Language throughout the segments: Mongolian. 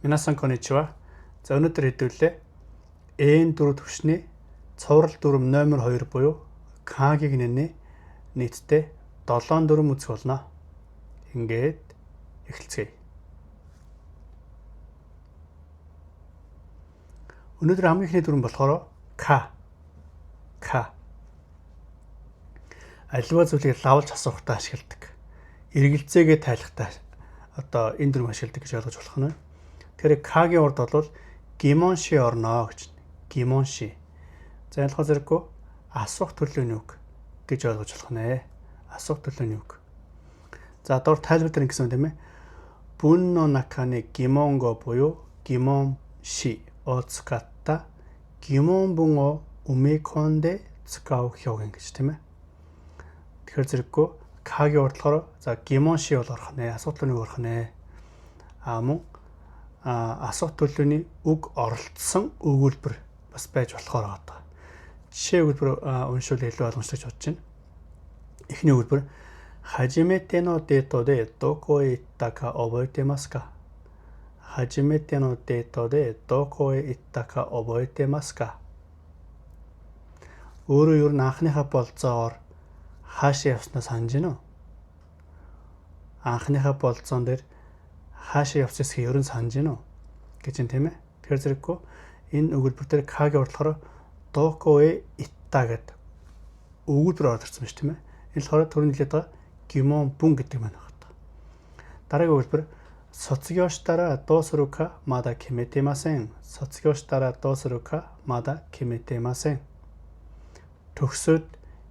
Минасан коничва. За өнөөдөр хэдүүлээ N4 төвшний цуврал дүрм номер 2 буюу K-гийн нэрний нийтдээ 7 дүрм үзэх болно. Ингээд эхэлцгээе. Өнөөдөр хамгийн ихний дүрм болохоор K. Аливаа зүйлийг лавлж асуухтаа ашигладаг. Эргэлзээгээ тайлахтаа энэ дүрм ашигладаг гэж ойлгож болох нь. Тэгэхээр K-гийн урд бол гимонши орно гэж. Гимонши. За энэ болохоор зэрэггүй асуух төлөвийн үг гэж ойлгож болох нэ. Асуух төлөвийн үг. За доор тайлбар дээр ингэсэн юм тийм ээ. Бунно наканы гимонго буюу гимоншиを使った疑問文を埋め込んで使う表現гэж тийм ээ. Тэгэхээр зэрэггүй K-гийн урд болохоор за гимонши бол орох нэ. Асуух төлөвийн үг орох нэ. Мөн асуух төлөвний үг оролцсон өгүүлбэр бас байж болохоор байгаа. Жишээ өгүүлбэр уншвал илүү ойлгомжтой гэж бодож байна. Эхний өгүүлбэр Хажимете но дето де докоへ行ったか覚えてますか? Хажимете но дето де докоへ行ったか覚えてますか? Өөрөө ер нь анхныхаа болцоогоор хаашаа явснаа санаж байна уу? Анхныхаа болцоон дээр хаашаа явчихсыг ер нь санаж байна уу? Гэж юм тийм ээ. Тэгэхээр зэрэггүй энэ өгүүлбэр дээр K-гийн урд болохоор доко-э итта гэдэг өгүүлбэр оролцсон шүү тийм ээ. Энэ болохоор түрүүний хэлээд байгаа гимон бун гэдэг маань байна. Дараагийн өгүүлбэр соцгио шитара доо суру ка мада кимэтэмасен. Соцгио шитара доо суру ка мада кимэтэмасен. Төгсөөд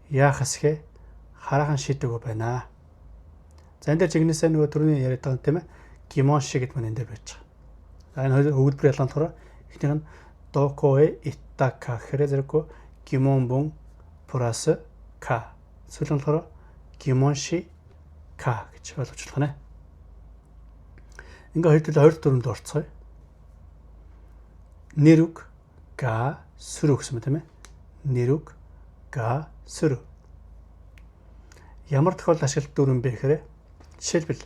яах хэсгээ хараахан шийдэггүй байна. За энэ дээр жигнэсээ нөгөө түрүүний яриад байгаа тийм ээ. Гимонши гэдэг маань энэ дээр байж байгаа. Энэ өгүүлбэр ялгаан болохоор эхнийх нь доко-э иттака гэхээр зэрэггүй гимон бун плюс K. Сүүл нь болохоор гимонши K гэж ойлгож болох нэ. Ингээ хоёр дүрмд орцгоё. Нэрүг га сүрү гэсэн юм тийм ээ. Нэрүг га сүрү. Ямар тохиолдолд ашиглах дүрм бэ гэхээр жишээлбэл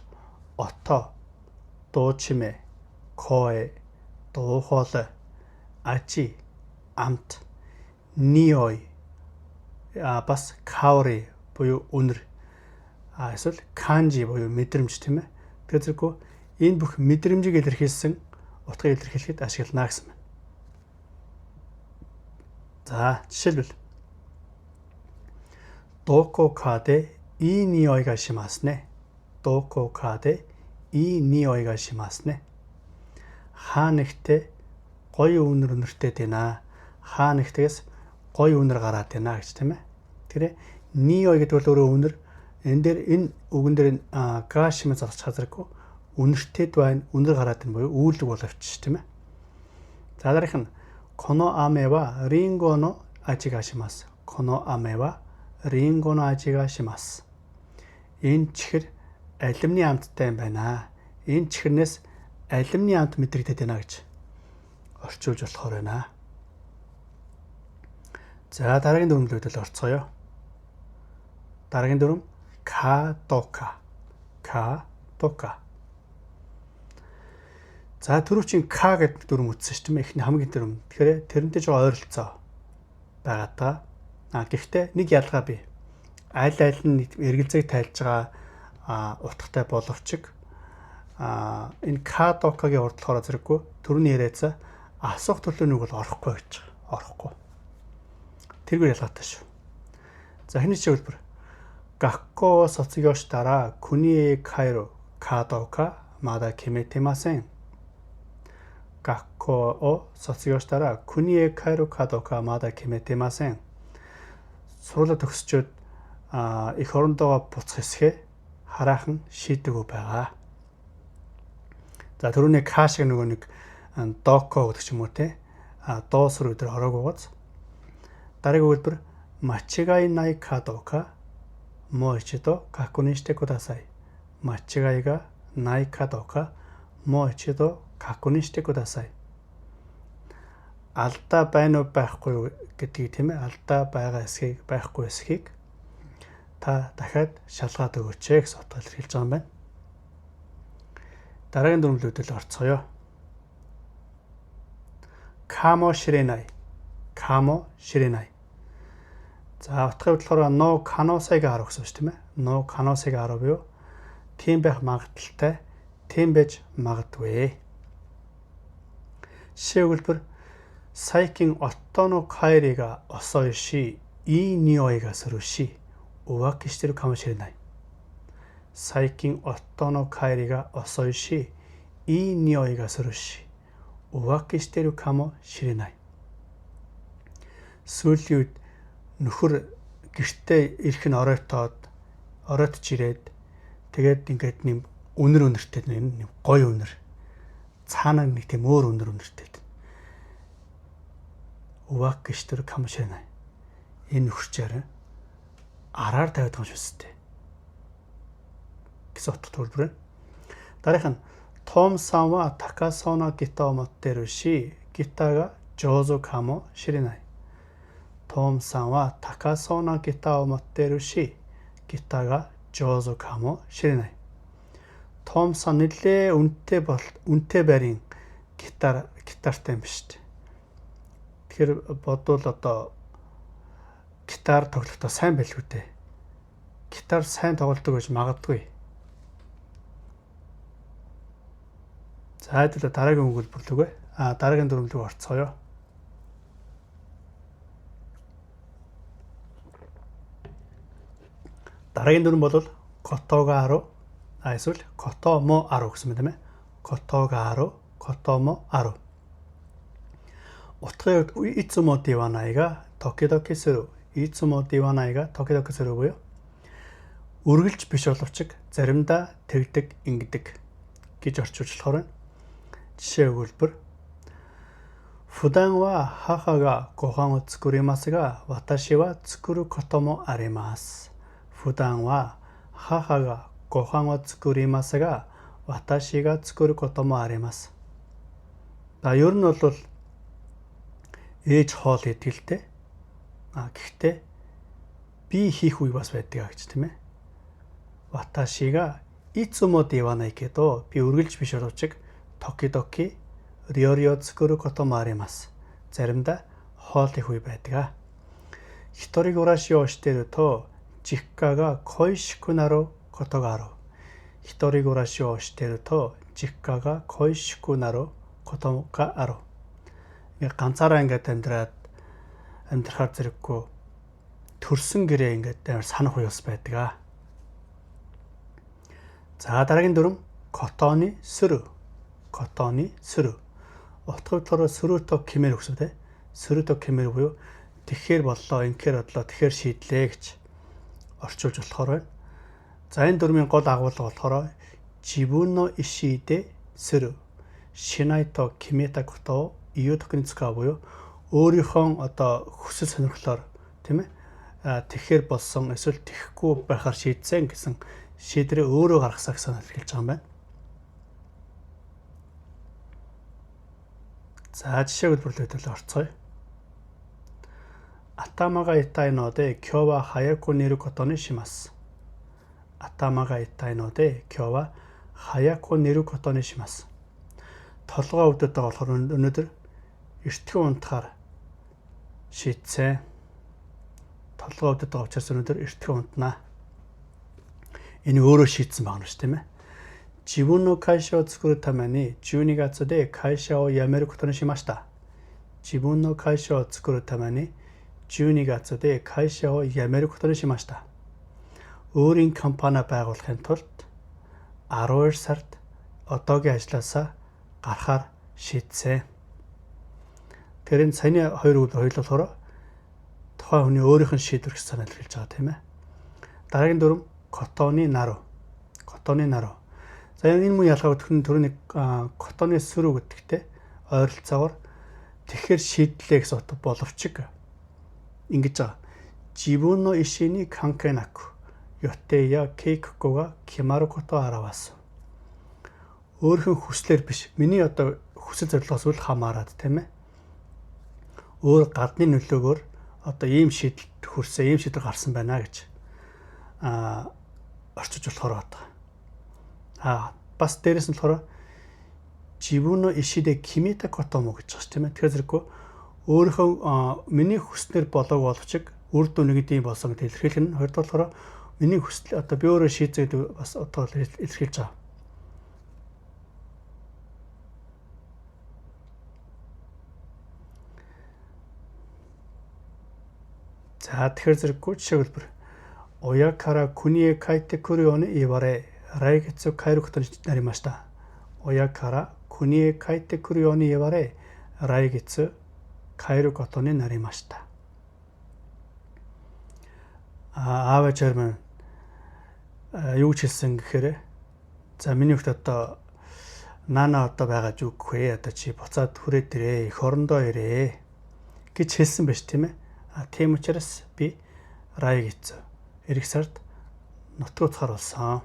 ото, дуучимэ, кое, дуухоолой, ажи, амт, ниой, бас каори буюу үнэр, эсвэл канжи буюу мэдрэмж тийм ээ. Тэгэхээр зэрэггүй энэ бүх мэдрэмжийг илэрхийлсэн утгыг илэрхийлэхэд ашиглана гэсэн байна. За жишээлбэл доко-каでいい匂いがしますね. доко-каでいい匂いがしますね. Хаа нэгтээ гоё үнэр үнэртэй байна. Хаа нэгтээс гоё үнэр гараад байна гэж тийм ээ. Тэгэхээр ниой гэдэг бол өөрөө үнэр. Энэ дээр энэ үгэн дээр га шимээ зарч хазаргүй үнэртэйд байна. Үнэр гараад байна буюу үүлэг боловч тийм ээ. За дараах нь коно аме ва ринго но ажи га шимас. Коно аме ва ринго но ажи га шимас. Энэ чихэр алимны амттай юм байна. Энэ чихэрнээс алимны амт мэдрэгдээд байна гэж орчуулж болохоор байна. За дараагийн дүрмлүүдэл орцгоё. Дараагийн дүрм К-тока. К-тока. За түрүүчийн К гэдэг дүрм үтсэн шүү дээ. Эхний хамгийн дүрм. Тэгэхээр тэрнтэй жоо ойролцоо байгаа даа. Гэхдээ нэг ялгаа бий. Аль нь эргэлзээг тайлж байгаа утгатай боловч энэ К-токагийн урд болохоор зэрэггүй түрүүний яриаца асуух төлөвний үг бол орохгүй гэж байгаа. Орохгүй. Тэргээр ялгаатай шүү. За эхний жишээлбэл 学校を卒業したら国へ帰るかどうかまだ決めてません. 学校を卒業したら国へ帰るかどうかまだ決めてません. Сургуулаа төгсчөөд эх орондоо буцах хэсгээ хараахан шийдэггүй байгаа. За түрүүний К шиг нөгөө нэг доко гэдэг ч юм уу те. Доос руу өдр ороогүй. Дараагийн өгүүлбэр мачигаи най каどうかもう一度確認してください. 間違いがないかどうかもう一度確認してください. Алдаа байна уу байхгүй гэдгийг тийм ээ. Алдаа байгаа эсхийг байхгүй эсхийг та дахиад шалгаад өгөөч гэсэн утгаар хэлж байгаа юм байна. Дараагийн дүрмлүүдэл орцгоё. камо ширенай. камо ширенай. За утгыг болохоор но каносайга арав гэсэн үг тийм ээ. Но каносайга арав юу? Тийм байх магадaltaй. Тийм байж магадгүй. Жишээлбэл сайкин оттоно кайрига осой ши ii匂이가するし浮気してるかもしれない。最近夫の帰りが遅いしいい匂いがするし浮気してるかもしれない。сүүлийн үед нөхөр гэртээ ирэх нь оройтож ирээд тэгээд ингээд нэм үнэртэй нэм гоё үнэр цаанаа нэг тийм өөр үнэртэй. 浮気してるかもしれない. Энэ нөхөрчээр араар тавиад байгаа юм шүү дээ. гэсэн утгатай хэлбэр. Дараах нь Том санは高そうなギターを持ってるし、ギターが上手かもしれない。トムさんは高そうなギターを持っているし、ギターが上手かもしれない。Том сан нэлээ үнэтэй байрын гитартай юм биш үү? Тэгэхээр бодвол одоо гитар тоглохдоо сайн байлгүй дээ. Гитар сайн тоглодог гэж магадгүй. За хэдүүлээ дараагийн өгүүлбэр лүгэ. Дараагийн дүрмлэг орцгоё. Дараагийн дүрм бол котога ару. Эсвэл котомо ару гэсэн юм байна. Котога ару, котоmo ару. Утгыг ицумо диванай га токидоки сөрөв. Ицумо диванай га токидоки сөрөв буюу үргэлж биш боловч заримдаа тэгдэг, ингэдэг гэж орчуулж болохоор жишээ өгүүлбэр. 普段は母がご飯を作りますが、私は作ることもあります。普段は母がご飯を作りますが、私が作ることもあります。Ер нь бол ээж хоол идэлтэй. Гэхдээ би хийх үе бас байдаг гэж тийм ээ. 私がいつもではないけど、би үргэлж биш боловч時々料理を作ることもあります。заримдаа хоол их үе байдаг. 一人暮らしをしていると実家が恋しくなることがある。一人暮らしをしていると実家が恋しくなることがある. ганцаараа ингээд амьдрахаар зэрэггүй төрсөн гэрээ ингээд амар санах уяас байдаг. За дараагийн дүрм котоны сүрү. Котоны сүрү. Утгыг сүрүтө кимэр гэсэн үү? Сүрүтө кимэр буюу тэгэхээр боллоо, инхээр бодлоо, тэгэхээр шийдлээ гэж орчуулж болохоор байна. За энэ дүрмийн гол агуулга болохоор жибүн но иши де сүрү. Шинай то кимета кото юу токницка буюу өөрийнхөө одоо хүсэл сонирхлоор тийм ээ тэгэхээр болсон эсвэл тэхгүй байхаар шийдсэн гэсэн шийдрээ өөрөө гаргасаа гэсэн хэлж байгаа юм байна. За жишээг хэлбэрлэлд орцгоё. 頭が痛いので今日は早く寝ることにします。頭が痛いので今日は早く寝ることにします. Толгой өвдөд байгаа болохоор өнөөдөр эртхэн унтахаар шийдсэн. Толгой өвдөд байгаа учраас өнөөдөр эртхэн унтнаа. Энэ өөрөө шийдсэн байна шүү тийм ээ. 自分の会社を作るために12月で会社を辞めることにしました。自分の会社を作るために12月で会社を辞めることにしました. Өөрийн компани байгуулахын тулд 12 сард одоогийн ажлаасаа гарахаар шийдсэн. Тэр энэ саяны хоёр үг хоёулаа тухайн хүний өөрийнх нь шийдвэр гэж санаал хэлж байгаа тийм ээ. Дараагийн дүрм котоны нару. Котоны нару. За энэ муу ялгаа өгөх нь түрүүний котоны сүрүү гэдэгтэй ойролцоогоор тэгэхээр шийдлээ гэсэн утга боловч ингэж байгаа. 自分の意思に関係なく予定や計画が決まることを表す. Өөрхөн хүслээр биш. Миний одоо хүсэл зорилгоос үл хамаарат тийм ээ. Өөр гадны нөлөөгөөр одоо ийм шийдэлд хүрсэн, ийм шийдэл гарсан байна гэж орчиж болохоор байна. Бас дээрээс нь болохоор живуно ишиде кимита котомо гэж байна тийм ээ. Тэгэхээр зэрэггүй өөрийнхөө миний хүснэр болоог боловч үр дүн нэг юм болсон гэдэг илэрхийлэх нь хоёрдугаар болохоор миний хүсэл одоо би өөрөө шийдээд бас одоо илэрхийлж байгаа. За тэгэхээр зэрэггүй жишээ хэлбэр Оякара куnie кайте курю ni iware raigetsu kairu koto ni narimashita. Oyaから国へ帰ってくるように言われ、来月帰ることになりました。Аав ээж маань юу ч хэлсэн гэхээр за миний хүүхд одоо наана одоо байгаа зүг үгүй одоо чи буцаад хүрээд ирээ эх орондоо ирээ гэж хэлсэн байж тийм ээ. Тийм учраас би райгиц эх сард нутгууцахаар болсон.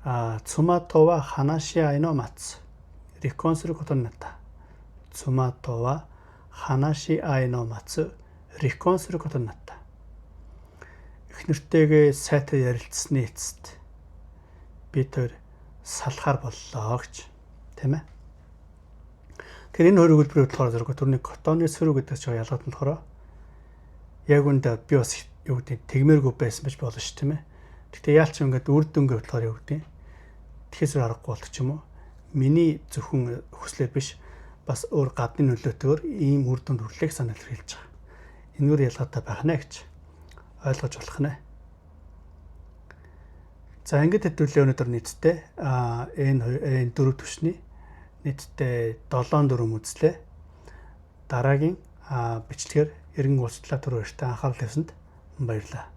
妻とは話し合いの待つ。離婚することになった。妻とは話し合いの待つ。離婚することになった. Эхнэртэйгээ сайтар ярилцсны эцэст бид хоёр салахаар боллоо гэж тийм ээ. Тэгэхээр энэ хоёр өгүүлбэрийг болохоор зэрэг түрүүний котоны сөрөг гэдэг чинь ялгаад нь болохоор яг үндэ би бас юу гэдэг тэгмээргүй байсан байж болно ш тийм ээ. Гэхдээ яалч ингээд үр дүнгээ болохоор юу гэдэг тэгэхээр аргагүй болчих юм уу? Миний зөвхөн хүслээр биш бас өөр гадны нөлөөтэйгээр ийм үр дүнд хүрлээх санал хэлж байгаа. Энэгээр ялгаатай байх нэ гэж ойлгож болох нэ. За ингээд хэдүүлээ өнөөдөр нийтдээ энэ дөрөв түвшний нийтдээ 7 дүрм үзлээ. Дараагийн бичлэгээр эргэн уулзлаа түрүү өртөө анхаарал тавьсанд баярлалаа.